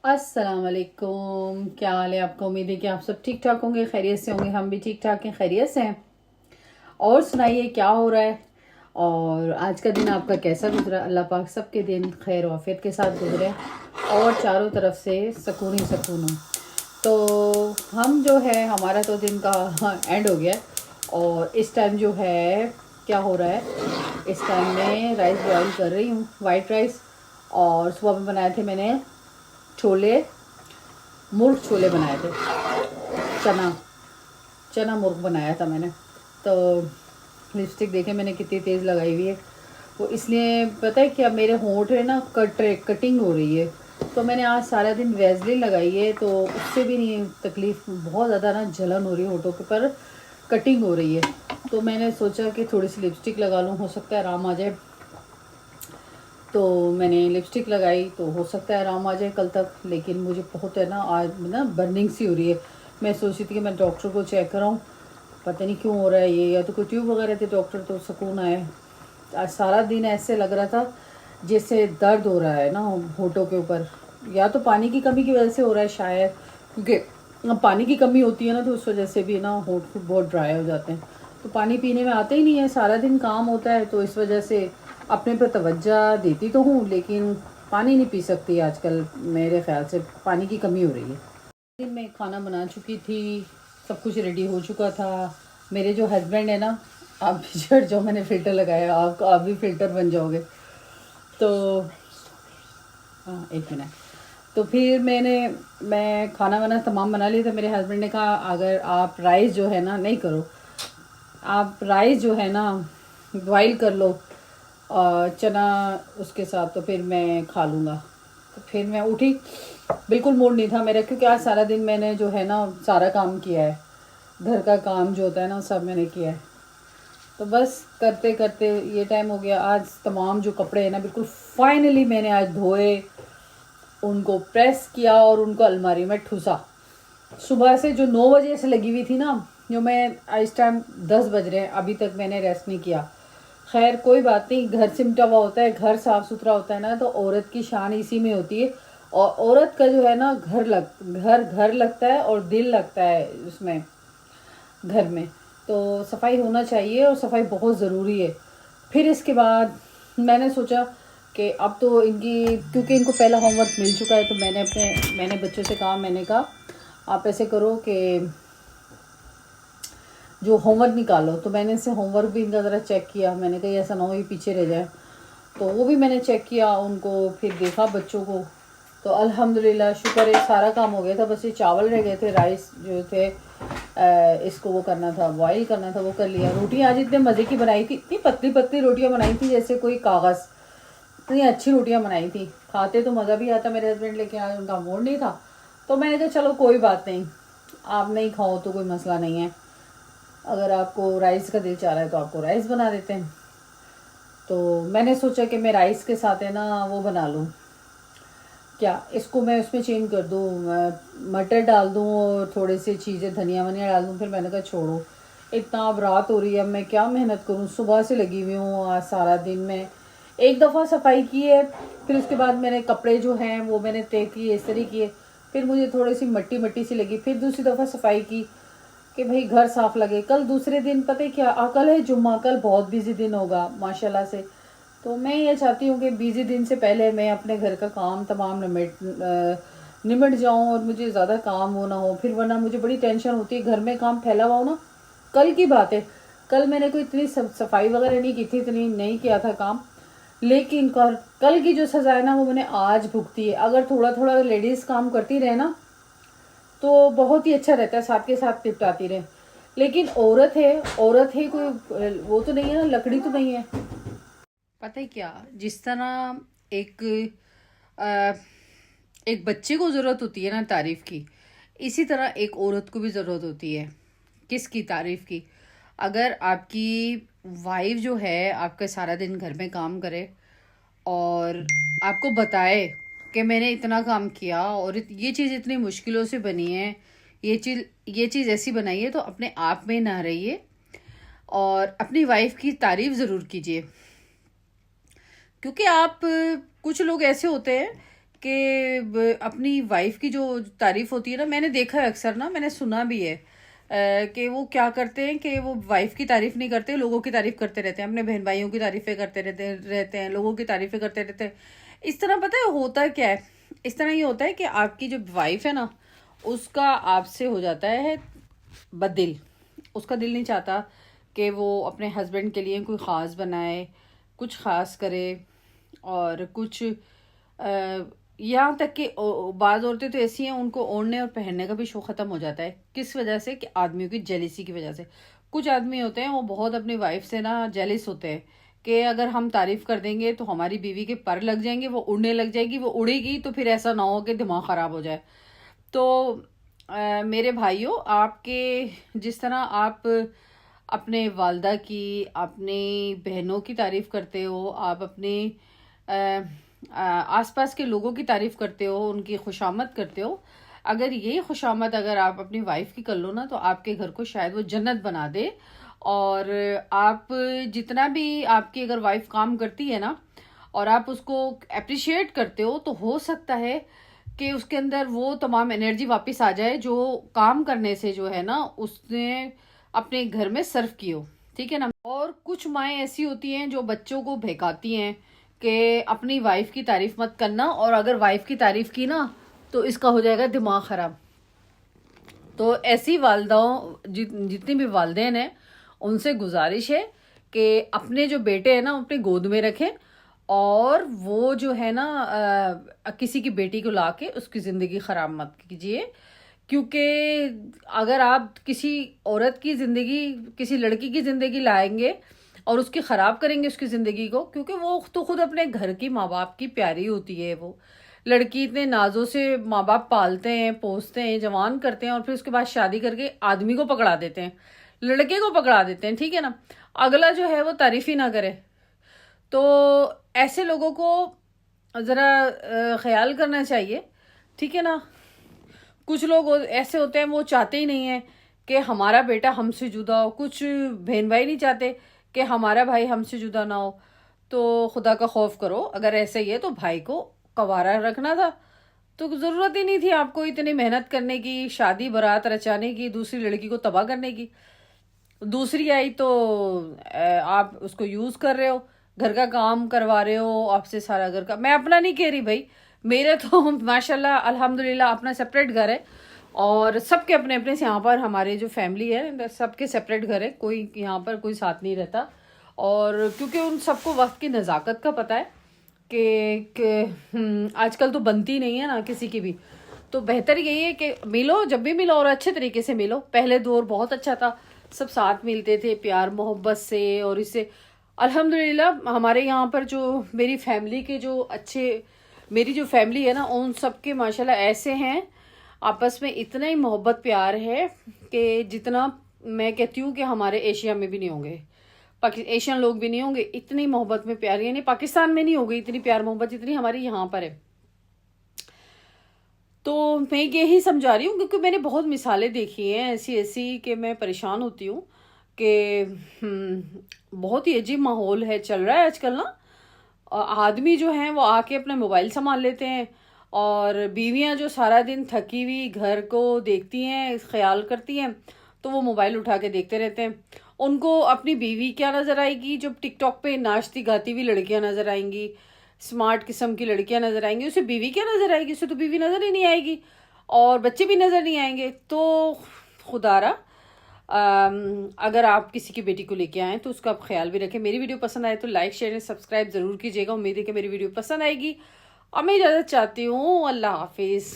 अस्सलाम वालेकुम। क्या हाल है आपका? उम्मीद है कि आप सब ठीक ठाक होंगे, खैरियत से होंगे। हम भी ठीक ठाक हैं, खैरियत से हैं। और सुनाइए क्या हो रहा है? और आज का दिन आपका कैसा गुजरा? अल्लाह पाक सबके दिन खैर वाफियत के साथ गुजरे और चारों तरफ से सुकून ही सुकून हो। तो हम जो है, हमारा तो दिन का एंड हो गया है। और इस टाइम जो है क्या हो रहा है, इस टाइम में राइस बॉईल कर रही हूँ, वाइट राइस। और सुबह में बनाए थे मैंने छोले, मुर्ग छोले बनाए थे। चना चना मुर्ग बनाया था मैंने। तो लिपस्टिक देखे मैंने कितनी तेज़ लगाई हुई है। वो इसलिए पता है क्या, मेरे होंठ है ना कटिंग हो रही है। तो मैंने आज सारा दिन वैसलीन लगाई है, तो उससे भी नहीं तकलीफ़, बहुत ज़्यादा ना जलन हो रही है होठों के पर, कटिंग हो रही है। तो मैंने सोचा कि थोड़ी सी लिपस्टिक लगा लूँ, हो सकता है आराम आ जाए। तो मैंने लिपस्टिक लगाई तो हो सकता है आराम आ जाए कल तक। लेकिन मुझे बहुत है ना, आज ना बर्निंग सी हो रही है। मैं सोच रही थी कि मैं डॉक्टर को चेक कराऊं, पता नहीं क्यों हो रहा है ये, या तो कोई ट्यूब वगैरह थी, डॉक्टर तो सुकून आए। आज सारा दिन ऐसे लग रहा था जैसे दर्द हो रहा है ना होठों के ऊपर। या तो पानी की कमी की वजह से हो रहा है शायद, क्योंकि पानी की कमी होती है ना, तो उस वजह से भी ना होठ बहुत ड्राई हो जाते हैं। तो पानी पीने में आते ही नहीं है, सारा दिन काम होता है, तो इस वजह से अपने पर तवज्जो देती तो हूँ, लेकिन पानी नहीं पी सकती आजकल। मेरे ख्याल से पानी की कमी हो रही है। दिन में खाना बना चुकी थी, सब कुछ रेडी हो चुका था। मेरे जो हस्बैंड है ना, आप भी चढ़ जाओ, मैंने फ़िल्टर लगाया, आप भी फ़िल्टर बन जाओगे। तो हाँ, एक मिनट। तो फिर मैं खाना वाना तमाम बना लिया था। मेरे हस्बैंड ने कहा अगर आप राइस जो है ना, नहीं करो, आप राइस जो है ना बॉईल कर लो और चना उसके साथ, तो फिर मैं खा लूँगा। तो फिर मैं उठी, बिल्कुल मूड नहीं था मेरा, क्योंकि आज सारा दिन मैंने जो है ना सारा काम किया है, घर का काम जो होता है ना सब मैंने किया है। तो बस करते करते ये टाइम हो गया। आज तमाम जो कपड़े हैं ना बिल्कुल फाइनली मैंने आज धोए, उनको प्रेस किया और उनको अलमारी में ठूसा। सुबह से जो 9 बजे से लगी हुई थी ना, जो मैं इस टाइम 10 बज रहे हैं, अभी तक मैंने रेस्ट नहीं किया। खैर कोई बात नहीं, घर सिमटा हुआ होता है, घर साफ़ सुथरा होता है ना, तो औरत की शान इसी में होती है। और औरत का जो है ना घर घर लगता है और दिल लगता है उसमें, घर में। तो सफाई होना चाहिए और सफाई बहुत ज़रूरी है। फिर इसके बाद मैंने सोचा कि अब तो इनकी, क्योंकि इनको पहला होमवर्क मिल चुका है, तो मैंने बच्चों से कहा, मैंने कहा आप ऐसे करो कि जो होमवर्क निकालो। तो मैंने इनसे होमवर्क भी इनका ज़रा चेक किया, मैंने कहा ऐसा ना हो ये पीछे रह जाए। तो वो भी मैंने चेक किया उनको, फिर देखा बच्चों को। तो अल्हम्दुलिल्लाह शुक्र है, सारा काम हो गया था। बस ये चावल रह गए थे, राइस जो थे, इसको वो करना था, बॉईल करना था, वो कर लिया। रोटियाँ आज इतने मज़े की बनाई थी, इतनी पतली पतली रोटियाँ बनाई थी जैसे कोई कागज़। इतनी अच्छी रोटियाँ बनाई थी, खाते तो मज़ा भी आता। मेरे हस्बैंड लेके आए, उनका मूड नहीं था, तो मैंने कहा चलो कोई बात नहीं, आप नहीं खाओ तो कोई मसला नहीं है। अगर आपको राइस का दिल चाह रहा है तो आपको राइस बना देते हैं। तो मैंने सोचा कि मैं राइस के साथ है ना वो बना लूँ, क्या इसको मैं उसमें चेंज कर दूँ, मटर डाल दूँ और थोड़ी सी चीज़ें धनिया वनिया डाल दूँ। फिर मैंने कहा छोड़ो, इतना अब रात हो रही है, अब मैं क्या मेहनत करूँ, सुबह से लगी हुई हूँ। आज सारा दिन में एक दफ़ा सफाई की है, फिर उसके बाद मैंने कपड़े जो हैं वो मैंने तय किए, इस तरह किए। फिर मुझे थोड़ी सी मट्टी मट्टी सी लगी, फिर दूसरी दफ़ा सफाई की कि भाई घर साफ लगे। कल दूसरे दिन पता है क्या, कल है जुम्मा, कल बहुत बिजी दिन होगा माशाल्लाह से। तो मैं ये चाहती हूँ कि बिजी दिन से पहले मैं अपने घर का काम तमाम निमट जाऊँ और मुझे ज़्यादा काम हो ना हो, फिर वरना मुझे बड़ी टेंशन होती है घर में काम फैला हुआ हो ना। कल की बात है, कल मैंने कोई इतनी सफाई वगैरह नहीं की थी, इतनी नहीं किया था काम। लेकिन कल की जो सज़ा है ना वो मैंने आज भुगती है। अगर थोड़ा थोड़ा लेडीज़ काम करती रहे ना तो बहुत ही अच्छा रहता है, साथ के साथ निपटाती रहे। लेकिन औरत है, कोई वो तो नहीं है ना, लकड़ी तो नहीं है। पता है क्या, जिस तरह एक अ, एक बच्चे को ज़रूरत होती है ना तारीफ़ की, इसी तरह एक औरत को भी ज़रूरत होती है। किसकी तारीफ़ की? अगर आपकी वाइफ जो है आपका सारा दिन घर में काम करे और आपको बताए कि मैंने इतना काम किया और ये चीज़ इतनी मुश्किलों से बनी है, ये चीज़ ऐसी बनाई है, तो अपने आप में ना रहिए और अपनी वाइफ की तारीफ़ ज़रूर कीजिए। क्योंकि आप, कुछ लोग ऐसे होते हैं कि अपनी वाइफ की जो तारीफ होती है ना, मैंने देखा है अक्सर ना, मैंने सुना भी है कि वो क्या करते हैं कि वो वाइफ की तारीफ नहीं करते, लोगों की तारीफ करते रहते हैं, अपने बहन भाइयों की तारीफें करते रहते हैं, लोगों की तारीफें करते रहते हैं। इस तरह पता है होता क्या है, इस तरह ये होता है कि आपकी जो वाइफ है ना, उसका आपसे हो जाता है बदिल। उसका दिल नहीं चाहता कि वो अपने हस्बैंड के लिए कोई ख़ास बनाए, कुछ ख़ास करे, और कुछ यहाँ तक कि बाज़ औरतें तो ऐसी हैं, उनको ओढ़ने और पहनने का भी शौक ख़त्म हो जाता है। किस वजह से? कि आदमियों की जेलिसी की वजह से। कुछ आदमी होते हैं वो बहुत अपनी वाइफ से ना जेलिस होते हैं कि अगर हम तारीफ़ कर देंगे तो हमारी बीवी के पर लग जाएंगे, वो उड़ने लग जाएगी, वो उड़ेगी तो फिर ऐसा ना हो कि दिमाग ख़राब हो जाए। तो मेरे भाइयों, आपके जिस तरह आप अपने वालदा की, अपनी बहनों की तारीफ़ करते हो, आप अपने आसपास के लोगों की तारीफ़ करते हो, उनकी खुशामद करते हो, अगर ये खुशामद अगर आप अपनी वाइफ की कर लो ना, तो आपके घर को शायद वो जन्नत बना दे। और आप जितना भी आपकी अगर वाइफ काम करती है ना, और आप उसको अप्रिशिएट करते हो, तो हो सकता है कि उसके अंदर वो तमाम एनर्जी वापस आ जाए जो काम करने से जो है ना उसने अपने घर में सर्व की हो। ठीक है ना। और कुछ माएँ ऐसी होती हैं जो बच्चों को बहकाती हैं कि अपनी वाइफ की तारीफ मत करना, और अगर वाइफ की तारीफ की ना तो इसका हो जाएगा दिमाग ख़राब। तो ऐसी वालदाओं जितनी भी वालदेन हैं, उनसे गुजारिश है कि अपने जो बेटे हैं ना अपने गोद में रखें, और वो जो है ना किसी की बेटी को लाके उसकी ज़िंदगी ख़राब मत कीजिए। क्योंकि अगर आप किसी औरत की ज़िंदगी, किसी लड़की की ज़िंदगी लाएंगे और उसकी ख़राब करेंगे उसकी ज़िंदगी को, क्योंकि वो तो खुद अपने घर की माँ बाप की प्यारी होती है। वो लड़की इतने नाजों से माँ बाप पालते हैं, पोसते हैं, जवान करते हैं, और फिर उसके बाद शादी करके आदमी को पकड़ा देते हैं, लड़के को पकड़ा देते हैं। ठीक है ना। अगला जो है वो तारीफ ही ना करे। तो ऐसे लोगों को ज़रा ख्याल करना चाहिए। ठीक है ना। कुछ लोग ऐसे होते हैं वो चाहते ही नहीं है कि हमारा बेटा हमसे जुदा हो, कुछ बहन भाई नहीं चाहते कि हमारा भाई हमसे जुदा ना हो। तो खुदा का खौफ करो, अगर ऐसे ही है तो भाई को कवारा रखना था, तो ज़रूरत ही नहीं थी आपको इतनी मेहनत करने की, शादी बारात रचाने की, दूसरी लड़की को तबाह करने की। दूसरी आई तो आप उसको यूज़ कर रहे हो, घर का काम करवा रहे हो आपसे, सारा घर का। मैं अपना नहीं कह रही भाई, मेरे तो माशाल्लाह अल्हम्दुलिल्लाह अपना सेपरेट घर है, और सबके अपने अपने यहाँ पर हमारे जो फैमिली है सबके सेपरेट घर है, कोई यहाँ पर कोई साथ नहीं रहता। और क्योंकि उन सबको वक्त की नज़ाकत का पता है कि आजकल तो बनती नहीं है ना किसी की भी। तो बेहतर यही है कि मिलो, जब भी मिलो और अच्छे तरीके से मिलो। पहले दौर बहुत अच्छा था, सब साथ मिलते थे प्यार मोहब्बत से, और इससे अल्हम्दुलिल्लाह हमारे यहाँ पर जो मेरी फैमिली के जो अच्छे, मेरी जो फैमिली है ना, उन सब के माशाल्लाह ऐसे हैं, आपस में इतना ही मोहब्बत प्यार है कि जितना मैं कहती हूँ कि हमारे एशिया में भी नहीं होंगे, एशियन लोग भी नहीं होंगे इतनी मोहब्बत में प्यार, यानी पाकिस्तान में नहीं होगी इतनी प्यार मोहब्बत जितनी हमारी यहाँ पर है। तो मैं यही समझा रही हूँ क्योंकि मैंने बहुत मिसालें देखी हैं ऐसी ऐसी कि मैं परेशान होती हूँ कि बहुत ही अजीब माहौल है चल रहा है आजकल ना। आदमी जो हैं वो आके अपने मोबाइल संभाल लेते हैं, और बीवियां जो सारा दिन थकी हुई घर को देखती हैं, ख्याल करती हैं, तो वो मोबाइल उठा के देखते रहते हैं। उनको अपनी बीवी क्या नज़र आएगी? जब टिकटॉक पे नाचती गाती हुई लड़कियां नज़र आएंगी, स्मार्ट किस्म की लड़कियां नज़र आएंगी, उसे बीवी क्या नज़र आएगी? उसे तो बीवी नज़र ही नहीं आएगी, और बच्चे भी नज़र नहीं आएंगे। तो खुदारा अगर आप किसी की बेटी को लेके आएँ तो उसका आप ख्याल भी रखें। मेरी वीडियो पसंद आए तो लाइक शेयर एंड सब्सक्राइब ज़रूर कीजिएगा। उम्मीद है कि मेरी वीडियो पसंद आएगी, और मैं इजाज़त चाहती हूँ। अल्लाह हाफिज़।